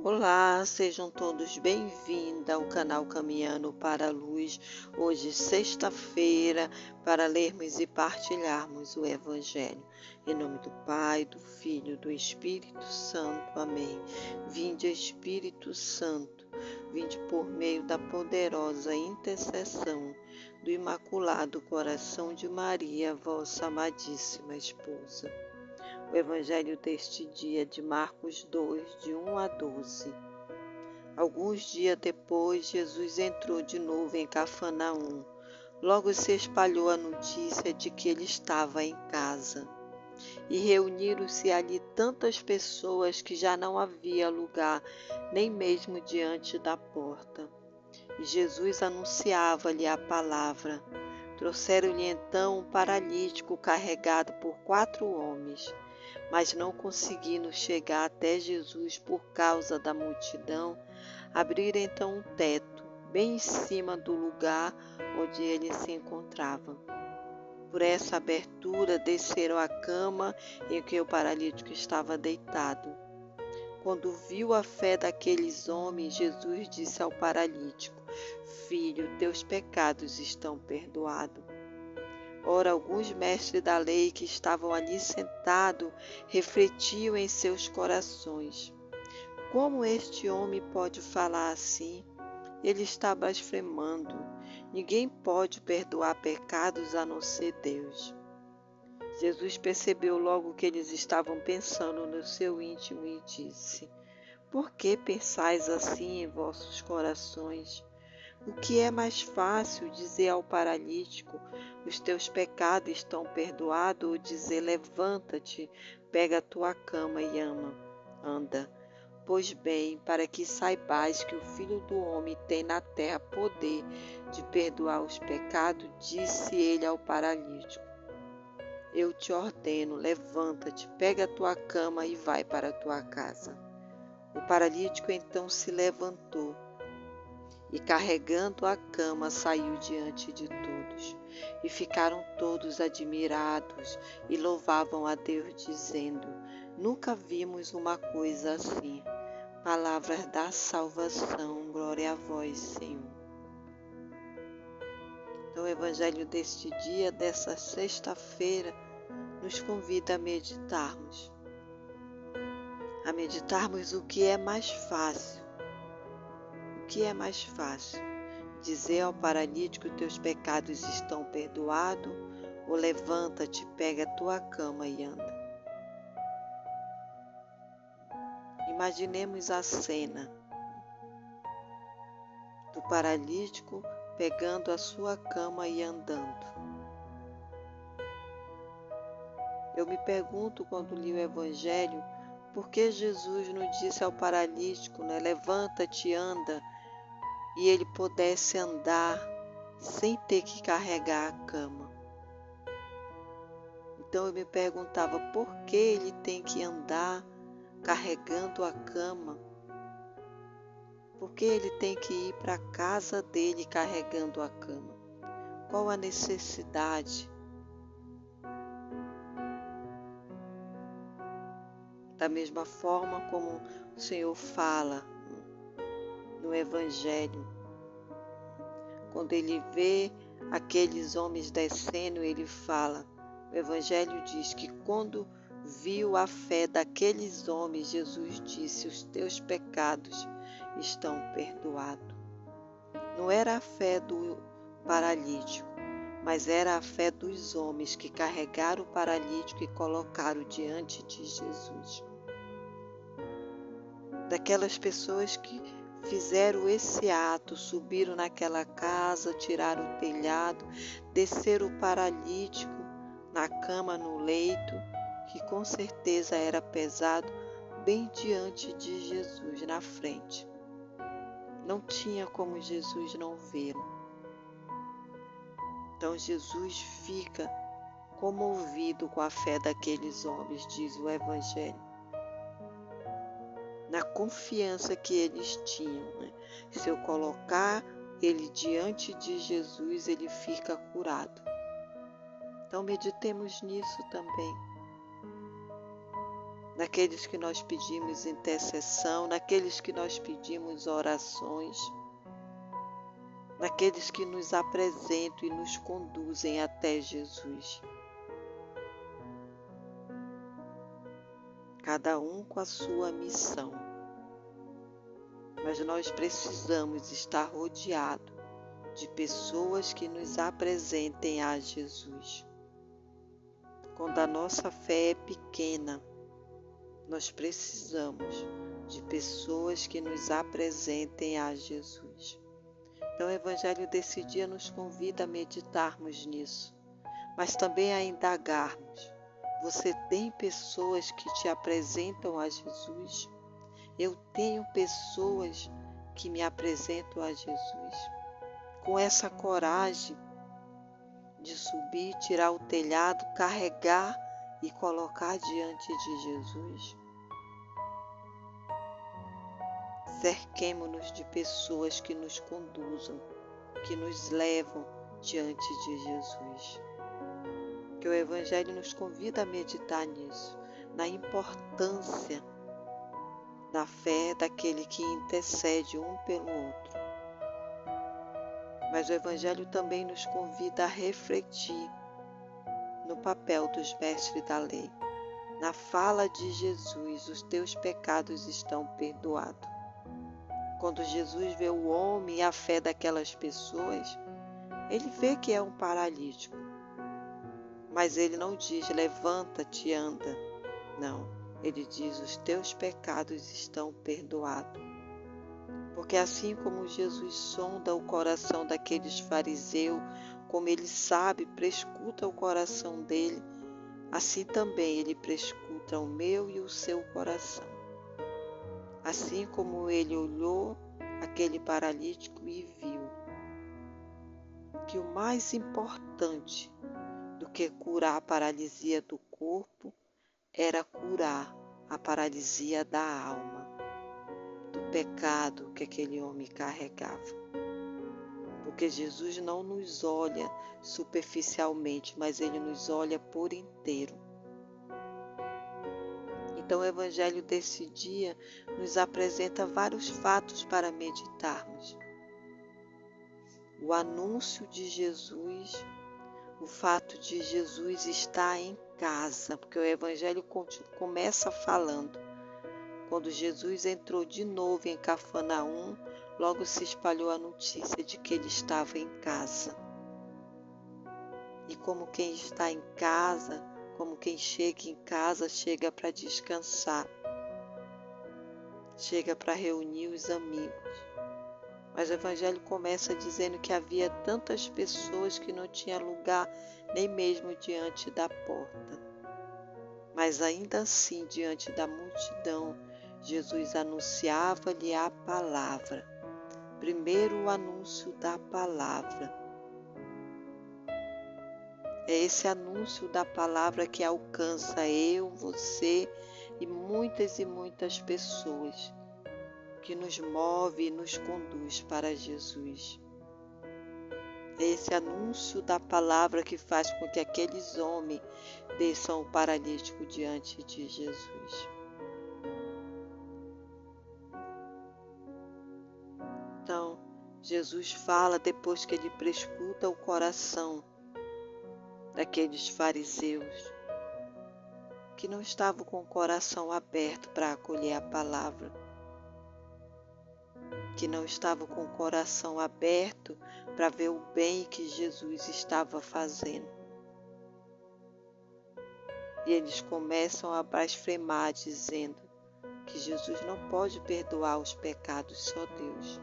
Olá, sejam todos bem-vindos ao canal Caminhando para a Luz. Hoje, sexta-feira, para lermos e partilharmos o Evangelho. Em nome do Pai, do Filho e do Espírito Santo. Amém. Vinde, Espírito Santo, vinde por meio da poderosa intercessão do Imaculado Coração de Maria, vossa amadíssima esposa. O Evangelho deste dia de Marcos 2, de 1 a 12. Alguns dias depois, Jesus entrou de novo em Cafarnaum. Logo se espalhou a notícia de que ele estava em casa. E reuniram-se ali tantas pessoas que já não havia lugar, nem mesmo diante da porta. E Jesus anunciava-lhe a palavra. Trouxeram-lhe então um paralítico carregado por 4 homens. Mas não conseguindo chegar até Jesus por causa da multidão, abriram então um teto, bem em cima do lugar onde ele se encontrava. Por essa abertura desceram a cama em que o paralítico estava deitado. Quando viu a fé daqueles homens, Jesus disse ao paralítico: Filho, teus pecados estão perdoados. Ora, alguns mestres da lei que estavam ali sentados refletiam em seus corações: como este homem pode falar assim? Ele está blasfemando. Ninguém pode perdoar pecados a não ser Deus. Jesus percebeu logo que eles estavam pensando no seu íntimo e disse: Por que pensais assim em vossos corações? O que é mais fácil, dizer ao paralítico: os teus pecados estão perdoados, ou dizer: levanta-te, pega a tua cama e anda? Pois bem, para que saibais que o Filho do Homem tem na terra poder de perdoar os pecados, disse ele ao paralítico: eu te ordeno, levanta-te, pega a tua cama e vai para a tua casa. O paralítico então se levantou e, carregando a cama, saiu diante de todos. E ficaram todos admirados e louvavam a Deus, dizendo: Nunca vimos uma coisa assim. Palavras da salvação, glória a vós, Senhor. Então, o Evangelho deste dia, dessa sexta-feira, nos convida a meditarmos. A meditarmos o que é mais fácil. O que é mais fácil? Dizer ao paralítico: teus pecados estão perdoados, ou levanta-te, pega a tua cama e anda. Imaginemos a cena do paralítico pegando a sua cama e andando. Eu me pergunto, quando li o Evangelho, por que Jesus não disse ao paralítico, levanta-te, anda, e ele pudesse andar sem ter que carregar a cama. Então eu me perguntava por que ele tem que andar carregando a cama? Por que ele tem que ir para a casa dele carregando a cama? Qual a necessidade? Da mesma forma como o Senhor fala no Evangelho, quando ele vê aqueles homens descendo, ele fala, o Evangelho diz que quando viu a fé daqueles homens, Jesus disse: os teus pecados estão perdoados. Não era a fé do paralítico, mas era a fé dos homens que carregaram o paralítico e colocaram diante de Jesus. Daquelas pessoas que fizeram esse ato, subiram naquela casa, tiraram o telhado, desceram o paralítico na cama, no leito, que com certeza era pesado, bem diante de Jesus, na frente. Não tinha como Jesus não vê-lo. Então Jesus fica comovido com a fé daqueles homens, diz o Evangelho. Na confiança que eles tinham. Se eu colocar ele diante de Jesus, ele fica curado. Então meditemos nisso também. naqueles que nós pedimos intercessão, naqueles que nós pedimos orações, naqueles que nos apresentam e nos conduzem até Jesus. Cada um com a sua missão. Mas nós precisamos estar rodeados de pessoas que nos apresentem a Jesus. Quando a nossa fé é pequena, nós precisamos de pessoas que nos apresentem a Jesus. Então o Evangelho desse dia nos convida a meditarmos nisso, mas também a indagarmos. Você tem pessoas que te apresentam a Jesus? Eu tenho pessoas que me apresentam a Jesus. Com essa coragem de subir, tirar o telhado, carregar e colocar diante de Jesus. Cerquemo-nos de pessoas que nos conduzam, que nos levam diante de Jesus. Que o Evangelho nos convida a meditar nisso, na importância da fé daquele que intercede um pelo outro. Mas o Evangelho também nos convida a refletir no papel dos mestres da lei. Na fala de Jesus, os teus pecados estão perdoados. Quando Jesus vê o homem e a fé daquelas pessoas, ele vê que é um paralítico. Mas ele não diz, levanta-te e anda. Não, ele diz, os teus pecados estão perdoados. Porque assim como Jesus sonda o coração daqueles fariseus, como ele sabe, prescuta o coração dele, assim também ele prescuta o meu e o seu coração. Assim como ele olhou aquele paralítico e viu que o mais importante do que curar a paralisia do corpo era curar a paralisia da alma, do pecado que aquele homem carregava. Porque Jesus não nos olha superficialmente, mas ele nos olha por inteiro. Então o Evangelho desse dia nos apresenta vários fatos para meditarmos. O anúncio de Jesus, o fato de Jesus estar em casa, porque o Evangelho começa falando. Quando Jesus entrou de novo em Cafarnaum, logo se espalhou a notícia de que ele estava em casa. E como quem está em casa, como quem chega em casa, chega para descansar, chega para reunir os amigos. Mas o Evangelho começa dizendo que havia tantas pessoas que não tinha lugar nem mesmo diante da porta. Mas ainda assim, diante da multidão, Jesus anunciava-lhe a palavra. Primeiro o anúncio da palavra. É esse anúncio da palavra que alcança eu, você e muitas pessoas, que nos move e nos conduz para Jesus. É esse anúncio da palavra que faz com que aqueles homens desçam o paralítico diante de Jesus. Então, Jesus fala depois que ele prescuta o coração daqueles fariseus que não estavam com o coração aberto para acolher a palavra, que não estavam com o coração aberto para ver o bem que Jesus estava fazendo. E eles começam a blasfemar, dizendo que Jesus não pode perdoar os pecados, só Deus.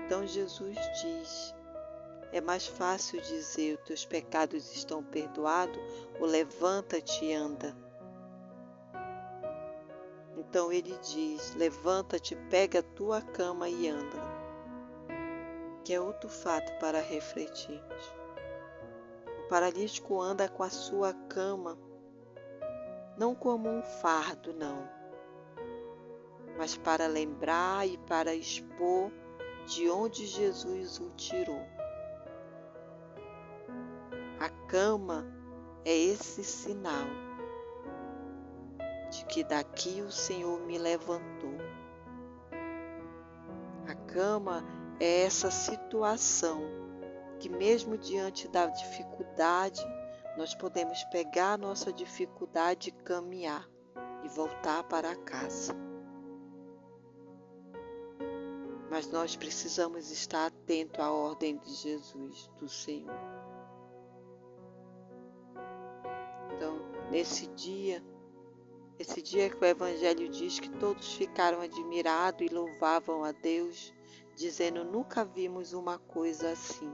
Então Jesus diz, é mais fácil dizer, os teus pecados estão perdoados, ou levanta-te e anda. Então ele diz, levanta-te, pega a tua cama e anda. Que é outro fato para refletirmos. O paralítico anda com a sua cama, não como um fardo, não, mas para lembrar e para expor de onde Jesus o tirou. A cama é esse sinal de que daqui o Senhor me levantou. A cama é essa situação que mesmo diante da dificuldade, nós podemos pegar a nossa dificuldade e caminhar e voltar para casa. Mas nós precisamos estar atento à ordem de Jesus, do Senhor. Então, esse dia que o Evangelho diz que todos ficaram admirados e louvavam a Deus, dizendo: nunca vimos uma coisa assim.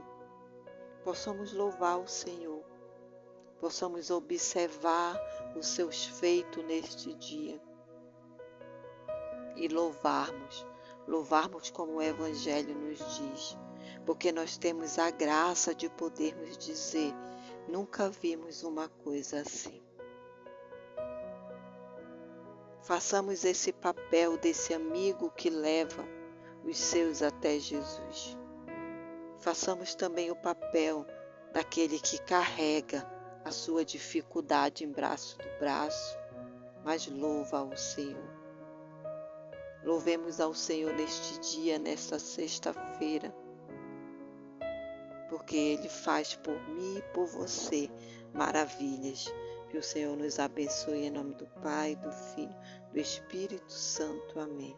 Possamos louvar o Senhor, possamos observar os seus feitos neste dia e louvarmos como o Evangelho nos diz, porque nós temos a graça de podermos dizer: nunca vimos uma coisa assim. Façamos esse papel desse amigo que leva os seus até Jesus. Façamos também o papel daquele que carrega a sua dificuldade em braço do braço, mas louva ao Senhor. Louvemos ao Senhor neste dia, nesta sexta-feira, porque Ele faz por mim e por você maravilhas. Que o Senhor nos abençoe em nome do Pai, do Filho, do Espírito Santo. Amém.